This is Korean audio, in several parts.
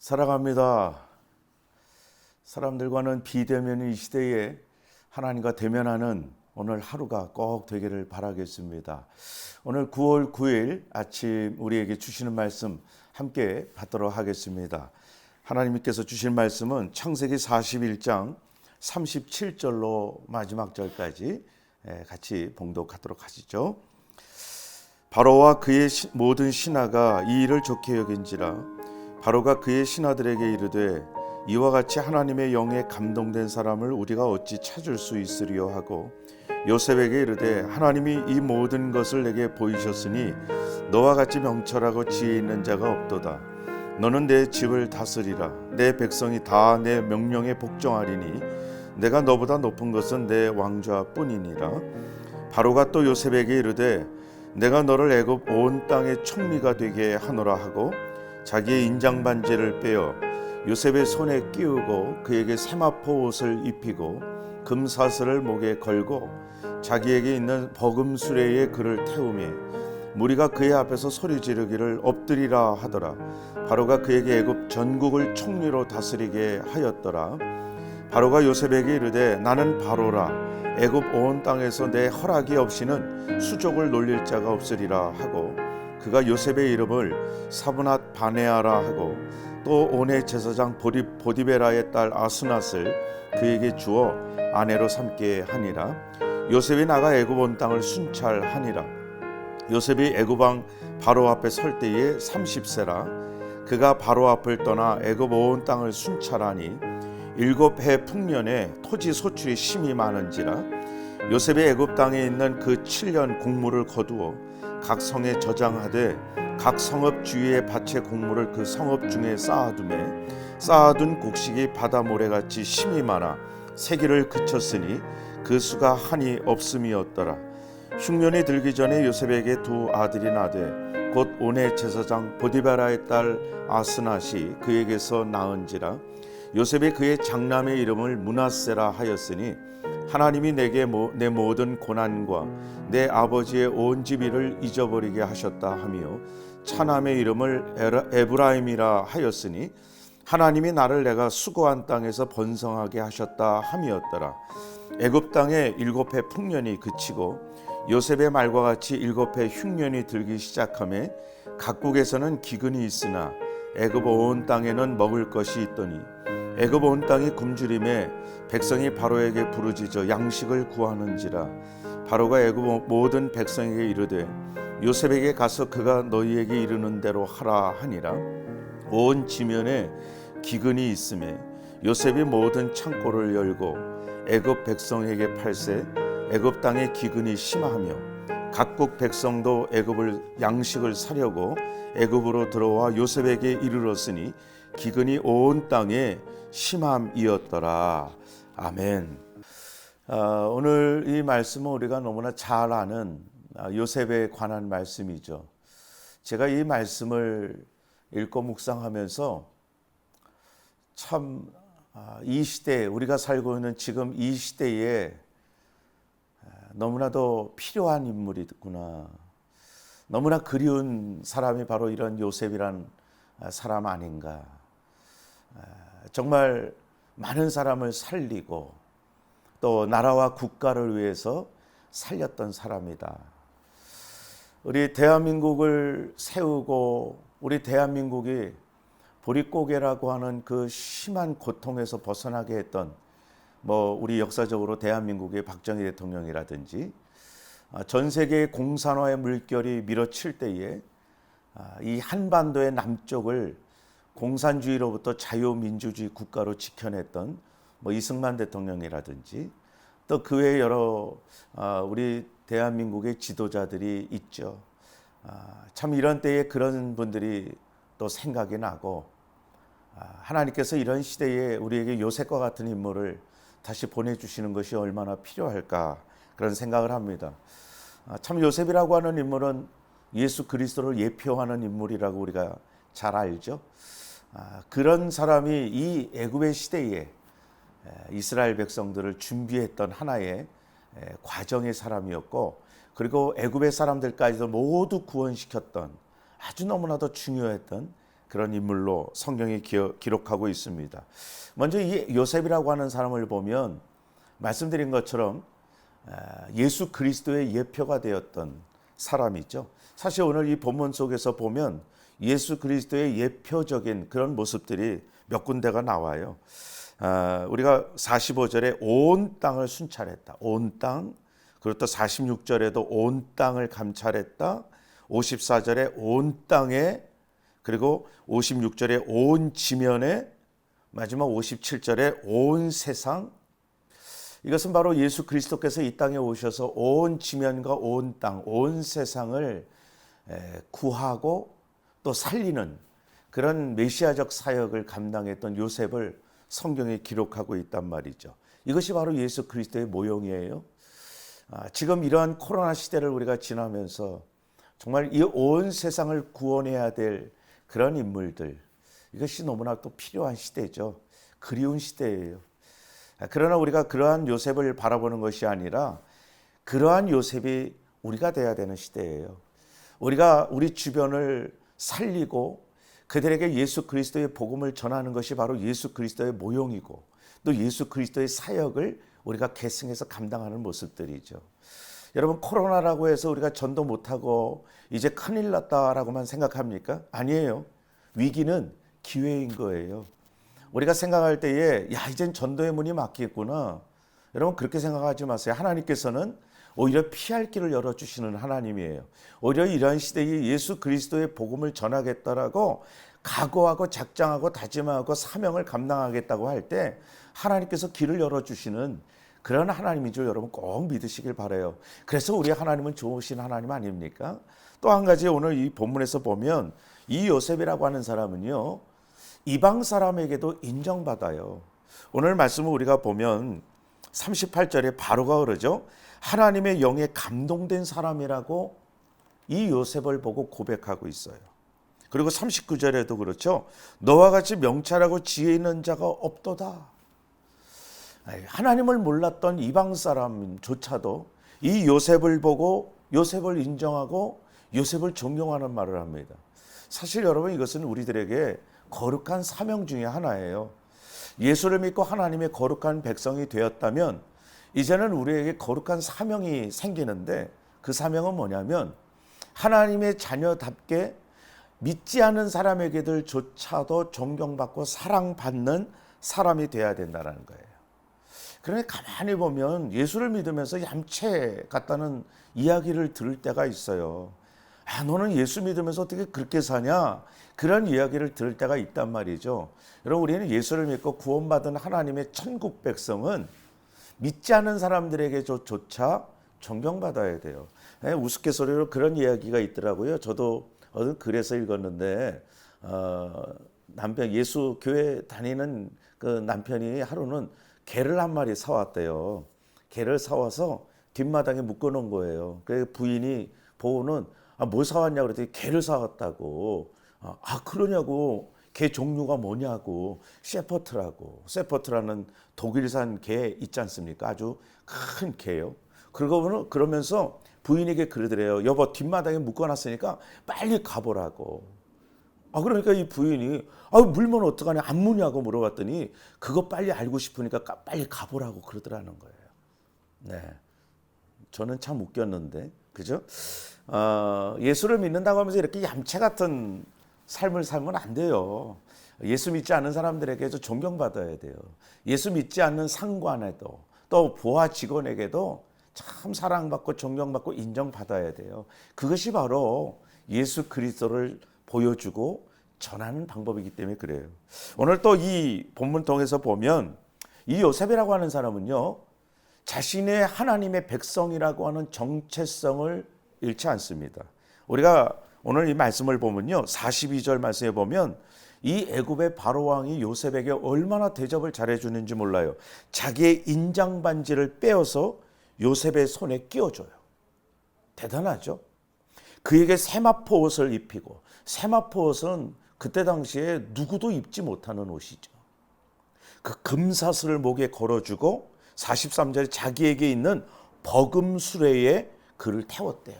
사랑합니다. 사람들과는 비대면의 이 시대에 하나님과 대면하는 오늘 하루가 꼭 되기를 바라겠습니다. 오늘 9월 9일 아침 우리에게 주시는 말씀 함께 받도록 하겠습니다. 하나님께서 주신 말씀은 창세기 41장 37절로 마지막 절까지 같이 봉독하도록 하시죠. 바로와 그의 모든 신하가 이 일을 좋게 여긴지라. 바로가 그의 신하들에게 이르되 이와 같이 하나님의 영에 감동된 사람을 우리가 어찌 찾을 수 있으리요 하고 요셉에게 이르되 하나님이 이 모든 것을 내게 보이셨으니 너와 같이 명철하고 지혜 있는 자가 없도다. 너는 내 집을 다스리라. 내 백성이 다 내 명령에 복종하리니 내가 너보다 높은 것은 내 왕좌뿐이니라. 바로가 또 요셉에게 이르되 내가 너를 애굽 온 땅의 총리가 되게 하노라 하고 자기의 인장 반지를 빼어 요셉의 손에 끼우고 그에게 세마포 옷을 입히고 금사슬을 목에 걸고 자기에게 있는 버금 수레에 그를 태우매 무리가 그의 앞에서 소리 지르기를 엎드리라 하더라. 바로가 그에게 애굽 전국을 총리로 다스리게 하였더라. 바로가 요셉에게 이르되 나는 바로라. 애굽 온 땅에서 내 허락이 없이는 수족을 놀릴 자가 없으리라 하고 그가 요셉의 이름을 사브낫 바네아라 하고 또 온의 제사장 보디베라의 딸 아스낫을 그에게 주어 아내로 삼게 하니라. 요셉이 나가 애굽 온 땅을 순찰하니라. 요셉이 애굽 왕 바로 앞에 설 때에 30세라. 그가 바로 앞을 떠나 애굽 온 땅을 순찰하니 7해 풍년에 토지 소출이 심히 많은지라. 요셉이 애굽 땅에 있는 그 7년 곡물을 거두어 각 성에 저장하되 각 성읍 주위의 밭의 곡물을 그 성읍 중에 쌓아두매 쌓아둔 곡식이 바다 모래같이 심이 많아 세기를 그쳤으니 그 수가 한이 없음이었더라. 흉년이 들기 전에 요셉에게 두 아들이 나되 곧 온의 제사장 보디베라의 딸 아스낫이 그에게서 낳은지라. 요셉이 그의 장남의 이름을 므낫세라 하였으니 하나님이 내게 내 모든 고난과 내 아버지의 온 집 일을 잊어버리게 하셨다 하며 차남의 이름을 에브라임이라 하였으니 하나님이 나를 내가 수고한 땅에서 번성하게 하셨다 함이었더라. 애굽 땅에 7해 풍년이 그치고 요셉의 말과 같이 7해 흉년이 들기 시작하며 각국에서는 기근이 있으나 애굽 온 땅에는 먹을 것이 있더니 애굽 온 땅이 굶주림에 백성이 바로에게 부르짖어 양식을 구하는지라. 바로가 애굽 모든 백성에게 이르되 요셉에게 가서 그가 너희에게 이르는 대로 하라 하니라. 온 지면에 기근이 있음에 요셉이 모든 창고를 열고 애굽 백성에게 팔세 애굽 땅에 기근이 심하며 각국 백성도 애굽을 양식을 사려고 애굽으로 들어와 요셉에게 이르렀으니 기근이 온 땅에 심함이었더라. 아멘. 오늘 이 말씀은 우리가 너무나 잘 아는 요셉에 관한 말씀이죠. 제가 이 말씀을 읽고 묵상하면서 참 이 시대 우리가 살고 있는 지금 이 시대에 너무나도 필요한 인물이구나. 너무나 그리운 사람이 바로 이런 요셉이란 사람 아닌가. 정말 많은 사람을 살리고 또 나라와 국가를 위해서 살렸던 사람이다. 우리 대한민국을 세우고 우리 대한민국이 보릿고개라고 하는 그 심한 고통에서 벗어나게 했던 우리 역사적으로 대한민국의 박정희 대통령이라든지 전 세계의 공산화의 물결이 밀어칠 때에 이 한반도의 남쪽을 공산주의로부터 자유민주주의 국가로 지켜냈던 이승만 대통령이라든지 또 그 외에 여러 우리 대한민국의 지도자들이 있죠. 참 이런 때에 그런 분들이 또 생각이 나고 하나님께서 이런 시대에 우리에게 요셉과 같은 인물을 다시 보내주시는 것이 얼마나 필요할까 그런 생각을 합니다. 참 요셉이라고 하는 인물은 예수 그리스도를 예표하는 인물이라고 우리가 잘 알죠. 그런 사람이 이 애굽의 시대에 이스라엘 백성들을 준비했던 하나의 과정의 사람이었고 그리고 애굽의 사람들까지도 모두 구원시켰던 아주 너무나도 중요했던 그런 인물로 성경이 기록하고 있습니다. 먼저 이 요셉이라고 하는 사람을 보면 말씀드린 것처럼 예수 그리스도의 예표가 되었던 사람이죠. 사실 오늘 이 본문 속에서 보면 예수 그리스도의 예표적인 그런 모습들이 몇 군데가 나와요. 우리가 45절에 온 땅을 순찰했다. 온 땅. 그리고 또 46절에도 온 땅을 감찰했다. 54절에 온 땅에, 그리고 56절에 온 지면에, 마지막 57절에 온 세상. 이것은 바로 예수 그리스도께서 이 땅에 오셔서 온 지면과 온 땅, 온 세상을 구하고 또 살리는 그런 메시아적 사역을 감당했던 요셉을 성경에 기록하고 있단 말이죠. 이것이 바로 예수 그리스도의 모형이에요. 지금 이러한 코로나 시대를 우리가 지나면서 정말 이 온 세상을 구원해야 될 그런 인물들, 이것이 너무나 또 필요한 시대죠. 그리운 시대예요. 그러나 우리가 그러한 요셉을 바라보는 것이 아니라 그러한 요셉이 우리가 돼야 되는 시대예요. 우리가 우리 주변을 살리고 그들에게 예수 그리스도의 복음을 전하는 것이 바로 예수 그리스도의 모형이고 또 예수 그리스도의 사역을 우리가 계승해서 감당하는 모습들이죠. 여러분, 코로나라고 해서 우리가 전도 못하고 이제 큰일 났다라고만 생각합니까? 아니에요. 위기는 기회인 거예요. 우리가 생각할 때에 이젠 전도의 문이 막히겠구나. 여러분, 그렇게 생각하지 마세요. 하나님께서는 오히려 피할 길을 열어주시는 하나님이에요. 오히려 이러한 시대에 예수 그리스도의 복음을 전하겠다라고 각오하고 작정하고 다짐하고 사명을 감당하겠다고 할 때 하나님께서 길을 열어주시는 그런 하나님인 줄 여러분 꼭 믿으시길 바라요. 그래서 우리 하나님은 좋으신 하나님 아닙니까? 또 한 가지 오늘 이 본문에서 보면 이 요셉이라고 하는 사람은요, 이방 사람에게도 인정받아요. 오늘 말씀을 우리가 보면 38절에 바로가 그러죠. 하나님의 영에 감동된 사람이라고 이 요셉을 보고 고백하고 있어요. 그리고 39절에도 그렇죠. 너와 같이 명철하고 지혜 있는 자가 없도다. 하나님을 몰랐던 이방 사람조차도 이 요셉을 보고 요셉을 인정하고 요셉을 존경하는 말을 합니다. 사실 여러분, 이것은 우리들에게 거룩한 사명 중에 하나예요. 예수를 믿고 하나님의 거룩한 백성이 되었다면 이제는 우리에게 거룩한 사명이 생기는데 그 사명은 뭐냐면 하나님의 자녀답게 믿지 않는 사람에게들조차도 존경받고 사랑받는 사람이 되어야 된다는 거예요. 그러니까 가만히 보면 예수를 믿으면서 얌체 같다는 이야기를 들을 때가 있어요. 너는 예수 믿으면서 어떻게 그렇게 사냐? 그런 이야기를 들을 때가 있단 말이죠. 여러분, 우리는 예수를 믿고 구원받은 하나님의 천국 백성은 믿지 않는 사람들에게조차 존경받아야 돼요. 우스갯소리로 그런 이야기가 있더라고요. 저도 어느 글에서 읽었는데 남편, 예수 교회 다니는 그 남편이 하루는 개를 한 마리 사왔대요. 개를 사와서 뒷마당에 묶어놓은 거예요. 그래서 부인이 보고는 뭐 사왔냐고 그랬더니 개를 사왔다고. 그러냐고. 개 종류가 뭐냐고. 셰퍼트라고. 셰퍼트라는 독일산 개 있지 않습니까? 아주 큰 개요. 그러면서 부인에게 그러더래요. 여보, 뒷마당에 묶어놨으니까 빨리 가보라고. 그러니까 이 부인이 물면 어떡하냐, 안 무냐고 물어봤더니 그거 빨리 알고 싶으니까 빨리 가보라고 그러더라는 거예요. 네, 저는 참 웃겼는데, 그죠? 예수를 믿는다고 하면서 이렇게 얌체 같은 삶을 살면 안 돼요. 예수 믿지 않는 사람들에게도 존경받아야 돼요. 예수 믿지 않는 상관에도 또 부하 직원에게도 참 사랑받고 존경받고 인정받아야 돼요. 그것이 바로 예수 그리스도를 보여주고 전하는 방법이기 때문에 그래요. 오늘 또 이 본문 통해서 보면 이 요셉이라고 하는 사람은요, 자신의 하나님의 백성이라고 하는 정체성을 잃지 않습니다. 우리가 오늘 이 말씀을 보면요, 42절 말씀에 보면 이 애굽의 바로왕이 요셉에게 얼마나 대접을 잘해주는지 몰라요. 자기의 인장 반지를 빼어서 요셉의 손에 끼워줘요. 대단하죠? 그에게 세마포 옷을 입히고, 세마포 옷은 그때 당시에 누구도 입지 못하는 옷이죠. 그 금사슬을 목에 걸어주고 43절에 자기에게 있는 버금수레에 그를 태웠대요.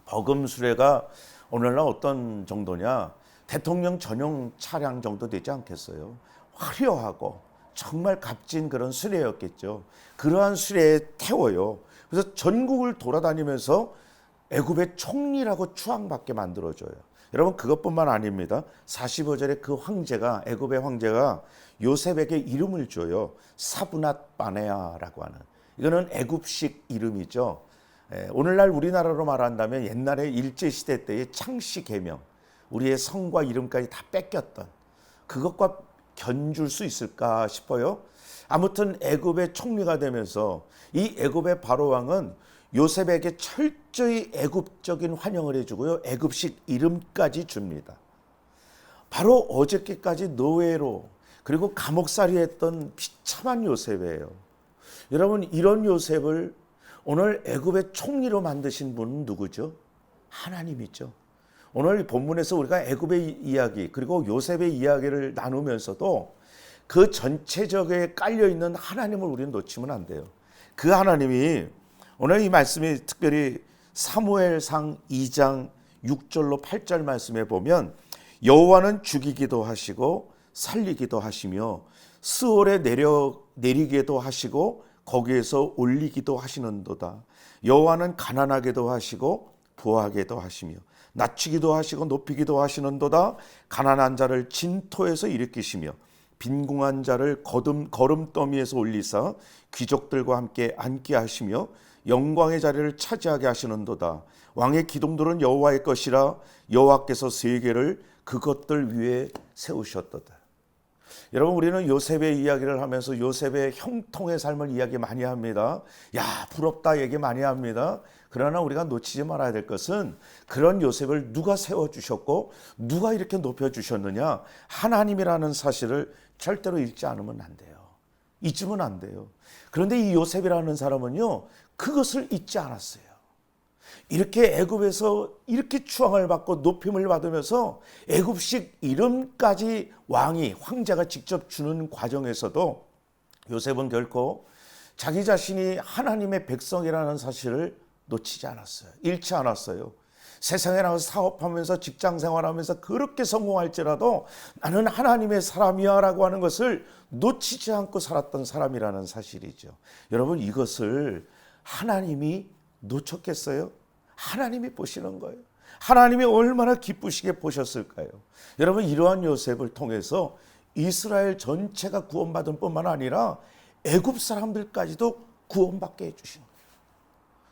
버금수레가 오늘날 어떤 정도냐, 대통령 전용 차량 정도 되지 않겠어요? 화려하고 정말 값진 그런 수레였겠죠. 그러한 수레에 태워요. 그래서 전국을 돌아다니면서 애굽의 총리라고 추앙받게 만들어줘요. 여러분, 그것뿐만 아닙니다. 45절에 그 황제가, 애굽의 황제가 요셉에게 이름을 줘요. 사브낫 바네아라고 하는. 이거는 애굽식 이름이죠. 오늘날 우리나라로 말한다면 옛날에 일제시대 때의 창씨 계명, 우리의 성과 이름까지 다 뺏겼던 그것과 견줄 수 있을까 싶어요. 아무튼 애굽의 총리가 되면서 이 애굽의 바로왕은 요셉에게 철저히 애굽적인 환영을 해주고요. 애굽식 이름까지 줍니다. 바로 어저께까지 노예로 그리고 감옥살이 했던 비참한 요셉이에요. 여러분, 이런 요셉을 오늘 애굽의 총리로 만드신 분은 누구죠? 하나님이죠. 오늘 본문에서 우리가 애굽의 이야기 그리고 요셉의 이야기를 나누면서도 그 전체적에 깔려있는 하나님을 우리는 놓치면 안 돼요. 그 하나님이 오늘 이 말씀이 특별히 사무엘상 2장 6절로 8절 말씀에 보면 여호와는 죽이기도 하시고 살리기도 하시며 스올에 내리게도 하시고 거기에서 올리기도 하시는도다. 여호와는 가난하게도 하시고 부하게도 하시며 낮추기도 하시고 높이기도 하시는도다. 가난한 자를 진토에서 일으키시며 빈궁한 자를 거름더미에서 올리사 귀족들과 함께 앉게 하시며 영광의 자리를 차지하게 하시는도다. 왕의 기둥들은 여호와의 것이라 여호와께서 세계를 그것들 위에 세우셨도다. 여러분, 우리는 요셉의 이야기를 하면서 요셉의 형통의 삶을 이야기 많이 합니다. 야, 부럽다 얘기 많이 합니다. 그러나 우리가 놓치지 말아야 될 것은 그런 요셉을 누가 세워주셨고 누가 이렇게 높여주셨느냐, 하나님이라는 사실을 절대로 잊지 않으면 안 돼요. 잊으면 안 돼요. 그런데 이 요셉이라는 사람은요, 그것을 잊지 않았어요. 이렇게 애굽에서 이렇게 추앙을 받고 높임을 받으면서 애굽식 이름까지 황제가 직접 주는 과정에서도 요셉은 결코 자기 자신이 하나님의 백성이라는 사실을 놓치지 않았어요. 잃지 않았어요. 세상에 나가서 사업하면서 직장 생활하면서 그렇게 성공할지라도 나는 하나님의 사람이야 라고 하는 것을 놓치지 않고 살았던 사람이라는 사실이죠. 여러분, 이것을 하나님이 놓쳤겠어요? 하나님이 보시는 거예요. 하나님이 얼마나 기쁘시게 보셨을까요? 여러분, 이러한 요셉을 통해서 이스라엘 전체가 구원받은 뿐만 아니라 애굽 사람들까지도 구원받게 해주신 거예요.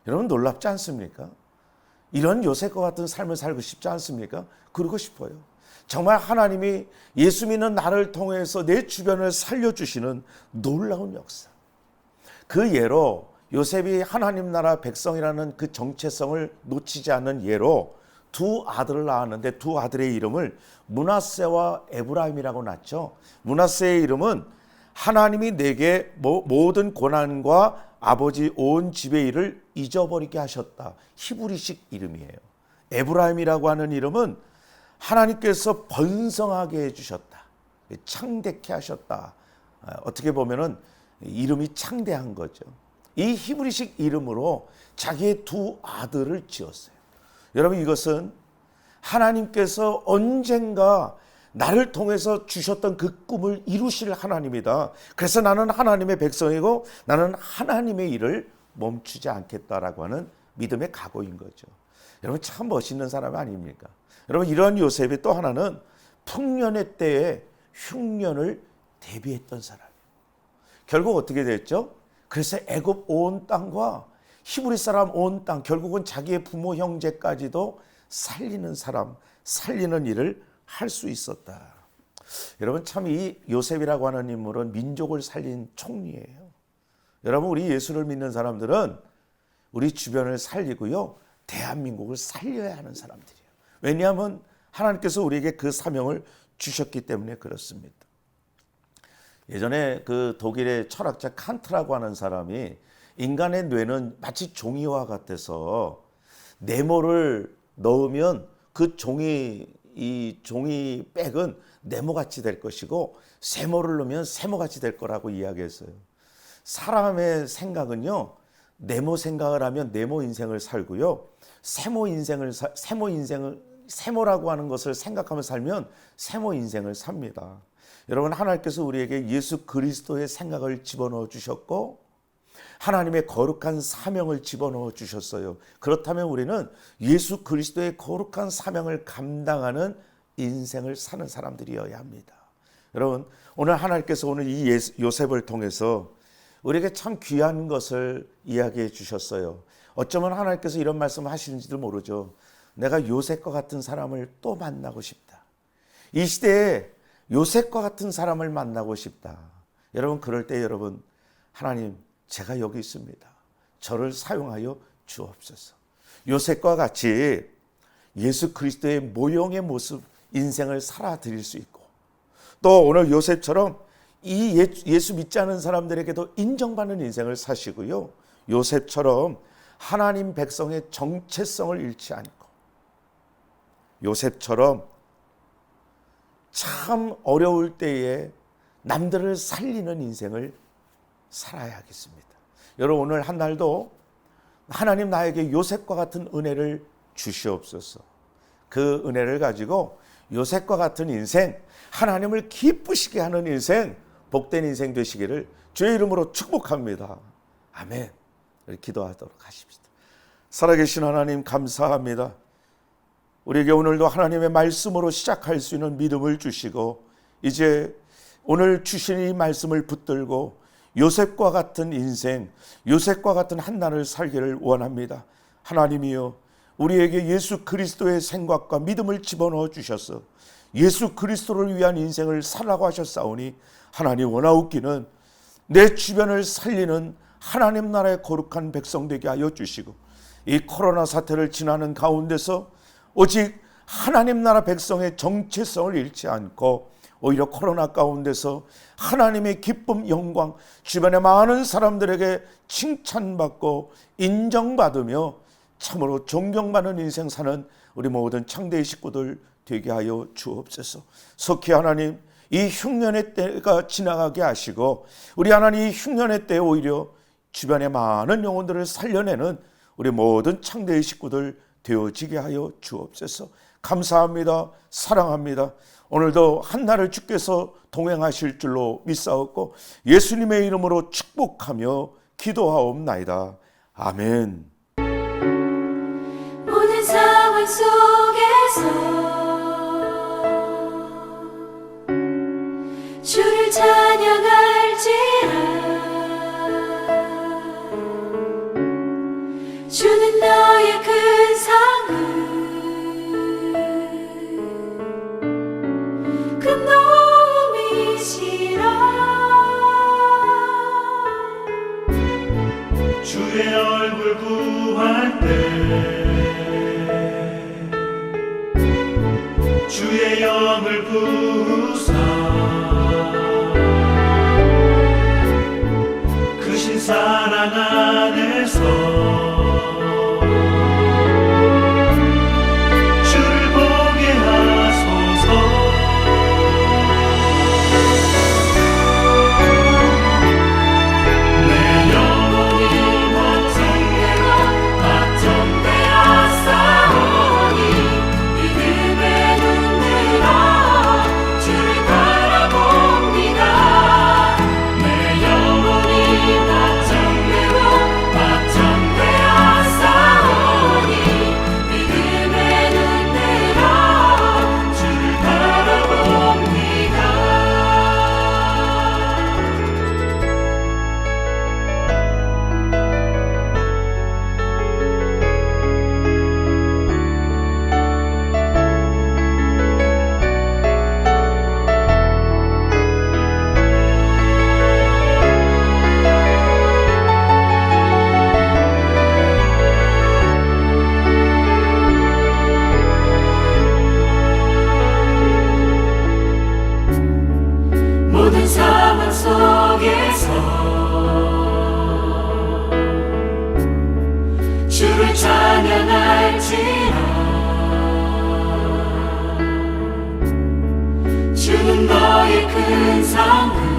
여러분, 놀랍지 않습니까? 이런 요셉과 같은 삶을 살고 싶지 않습니까? 그러고 싶어요. 정말 하나님이 예수 믿는 나를 통해서 내 주변을 살려주시는 놀라운 역사. 그 예로 요셉이 하나님 나라 백성이라는 그 정체성을 놓치지 않는 예로 두 아들을 낳았는데 두 아들의 이름을 므낫세와 에브라임이라고 낳죠. 므낫세의 이름은 하나님이 내게 모든 고난과 아버지 온 집의 일을 잊어버리게 하셨다. 히브리식 이름이에요. 에브라임이라고 하는 이름은 하나님께서 번성하게 해주셨다. 창대케 하셨다. 어떻게 보면은 이름이 창대한 거죠. 이 히브리식 이름으로 자기의 두 아들을 지었어요. 여러분, 이것은 하나님께서 언젠가 나를 통해서 주셨던 그 꿈을 이루실 하나님이다. 그래서 나는 하나님의 백성이고 나는 하나님의 일을 멈추지 않겠다라고 하는 믿음의 각오인 거죠. 여러분, 참 멋있는 사람 아닙니까? 여러분, 이런 요셉이 또 하나는 풍년의 때에 흉년을 대비했던 사람이에요. 결국 어떻게 됐죠? 그래서 애굽 온 땅과 히브리 사람 온 땅, 결국은 자기의 부모 형제까지도 살리는 사람, 살리는 일을 할 수 있었다. 여러분, 참 이 요셉이라고 하는 인물은 민족을 살린 총리예요. 여러분, 우리 예수를 믿는 사람들은 우리 주변을 살리고요, 대한민국을 살려야 하는 사람들이에요. 왜냐하면 하나님께서 우리에게 그 사명을 주셨기 때문에 그렇습니다. 예전에 그 독일의 철학자 칸트라고 하는 사람이 인간의 뇌는 마치 종이와 같아서 네모를 넣으면 그 이 종이백은 네모같이 될 것이고 세모를 넣으면 세모같이 될 거라고 이야기했어요. 사람의 생각은요, 네모 생각을 하면 네모 인생을 살고요, 세모 인생을 세모라고 하는 것을 생각하며 살면 세모 인생을 삽니다. 여러분, 하나님께서 우리에게 예수 그리스도의 생각을 집어넣어 주셨고 하나님의 거룩한 사명을 집어넣어 주셨어요. 그렇다면 우리는 예수 그리스도의 거룩한 사명을 감당하는 인생을 사는 사람들이어야 합니다. 여러분, 오늘 하나님께서 오늘 이 요셉을 통해서 우리에게 참 귀한 것을 이야기해 주셨어요. 어쩌면 하나님께서 이런 말씀을 하시는지도 모르죠. 내가 요셉과 같은 사람을 또 만나고 싶다. 이 시대에 요셉과 같은 사람을 만나고 싶다. 여러분, 그럴 때 여러분, 하나님, 제가 여기 있습니다. 저를 사용하여 주옵소서. 요셉과 같이 예수 그리스도의 모형의 모습, 인생을 살아드릴 수 있고, 또 오늘 요셉처럼 이 예수 믿지 않은 사람들에게도 인정받는 인생을 사시고요. 요셉처럼 하나님 백성의 정체성을 잃지 않고, 요셉처럼 참 어려울 때에 남들을 살리는 인생을 살아야겠습니다. 여러분, 오늘 한 날도 하나님 나에게 요셉과 같은 은혜를 주시옵소서. 그 은혜를 가지고 요셉과 같은 인생, 하나님을 기쁘시게 하는 인생, 복된 인생 되시기를 주의 이름으로 축복합니다. 아멘. 기도하도록 하십시다. 살아계신 하나님, 감사합니다. 우리에게 오늘도 하나님의 말씀으로 시작할 수 있는 믿음을 주시고, 이제 오늘 주신 이 말씀을 붙들고 요셉과 같은 인생, 요셉과 같은 한 날을 살기를 원합니다. 하나님이여, 우리에게 예수 그리스도의 생각과 믿음을 집어넣어 주셔서 예수 그리스도를 위한 인생을 살라고 하셨사오니, 하나님 원하옵기는 내 주변을 살리는 하나님 나라의 거룩한 백성 되게 하여 주시고, 이 코로나 사태를 지나는 가운데서 오직 하나님 나라 백성의 정체성을 잃지 않고 오히려 코로나 가운데서 하나님의 기쁨, 영광, 주변의 많은 사람들에게 칭찬받고 인정받으며 참으로 존경받는 인생 사는 우리 모든 창대의 식구들 되게 하여 주옵소서. 속히 하나님, 이 흉년의 때가 지나가게 하시고 우리 하나님 이 흉년의 때에 오히려 주변의 많은 영혼들을 살려내는 우리 모든 창대의 식구들 되어지게 하여 주옵소서. 감사합니다. 사랑합니다. 오늘도 한날을 주께서 동행하실 줄로 믿사옵고 예수님의 이름으로 축복하며 기도하옵나이다. 아멘. 모든 상황 속에서 주를 찬양할지라. 주는 너의 큰 상급, 큰 도움이시라. 주의 얼굴 구할 때 주의 영을 부으사 크신 사랑 안에서 모든 상황 속에서 주를 찬양할지라. 주는 너의 큰 상급,